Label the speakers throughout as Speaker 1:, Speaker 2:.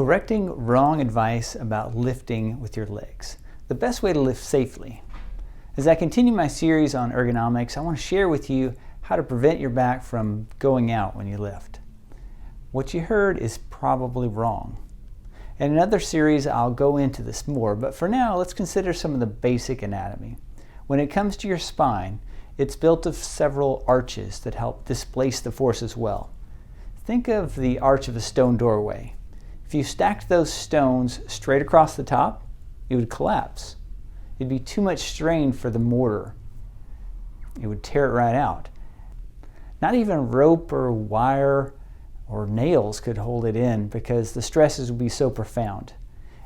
Speaker 1: Correcting wrong advice about lifting with your legs. The best way to lift safely. As I continue my series on ergonomics, I want to share with you how to prevent your back from going out when you lift. What you heard is probably wrong. In another series, I'll go into this more, but for now, let's consider some of the basic anatomy. When it comes to your spine, it's built of several arches that help displace the forces well. Think of the arch of a stone doorway. If you stacked those stones straight across the top, it would collapse. It'd be too much strain for the mortar. It would tear it right out. Not even rope or wire or nails could hold it in because the stresses would be so profound.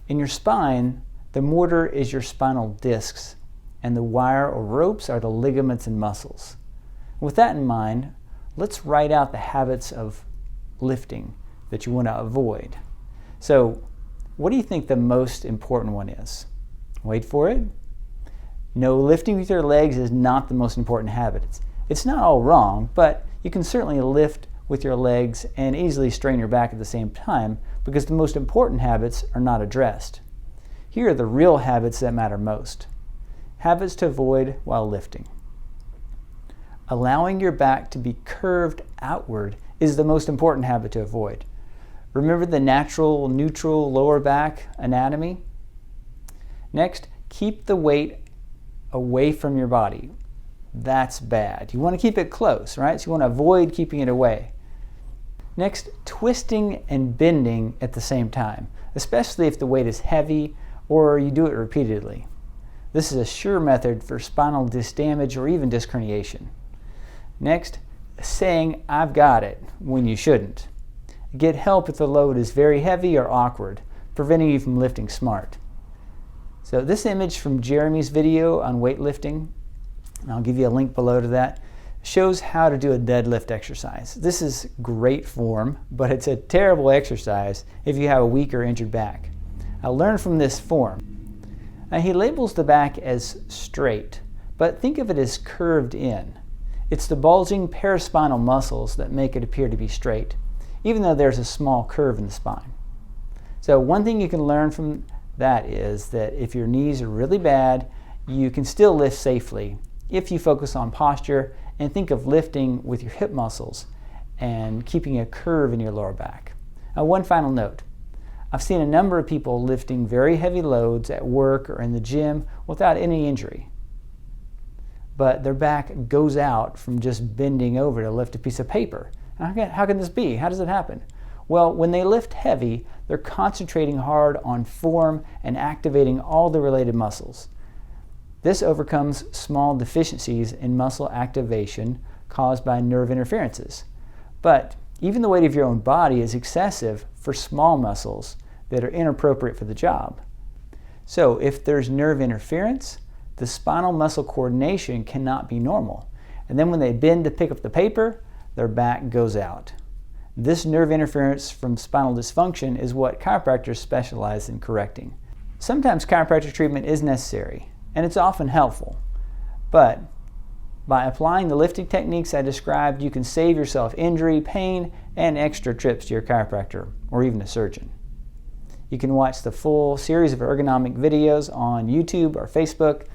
Speaker 1: In your spine, the mortar is your spinal discs, and the wire or ropes are the ligaments and muscles. With that in mind, let's write out the habits of lifting that you want to avoid. So, what do you think the most important one is? Wait for it. No, lifting with your legs is not the most important habit. It's not all wrong, but you can certainly lift with your legs and easily strain your back at the same time because the most important habits are not addressed. Here are the real habits that matter most. Habits to avoid while lifting. Allowing your back to be curved outward is the most important habit to avoid. Remember the natural, neutral lower back anatomy? Next, keep the weight away from your body. That's bad. You want to keep it close, right? So you want to avoid keeping it away. Next, twisting and bending at the same time, especially if the weight is heavy or you do it repeatedly. This is a sure method for spinal disc damage or even disc herniation. Next, saying, "I've got it," when you shouldn't. Get help if the load is very heavy or awkward, preventing you from lifting smart. So this image from Jeremy's video on weightlifting, and I'll give you a link below to that, shows how to do a deadlift exercise. This is great form, but it's a terrible exercise if you have a weak or injured back. I'll learn from this form. Now he labels the back as straight, but think of it as curved in. It's the bulging paraspinal muscles that make it appear to be straight, even though there's a small curve in the spine. So one thing you can learn from that is that if your knees are really bad, you can still lift safely if you focus on posture and think of lifting with your hip muscles and keeping a curve in your lower back. Now, one final note. I've seen a number of people lifting very heavy loads at work or in the gym without any injury, but their back goes out from just bending over to lift a piece of paper. How can this be? How does it happen? Well, when they lift heavy, they're concentrating hard on form and activating all the related muscles. This overcomes small deficiencies in muscle activation caused by nerve interferences. But even the weight of your own body is excessive for small muscles that are inappropriate for the job. So if there's nerve interference, the spinal muscle coordination cannot be normal. And then when they bend to pick up the paper, their back goes out. This nerve interference from spinal dysfunction is what chiropractors specialize in correcting. Sometimes chiropractic treatment is necessary, and it's often helpful. But by applying the lifting techniques I described, you can save yourself injury, pain, and extra trips to your chiropractor or even a surgeon. You can watch the full series of ergonomic videos on YouTube or Facebook.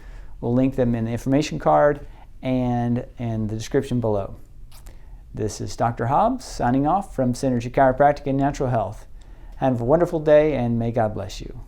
Speaker 1: We'll link them in the information card and in the description below. This is Dr. Hobbs signing off from Synergy Chiropractic and Natural Health. Have a wonderful day and may God bless you.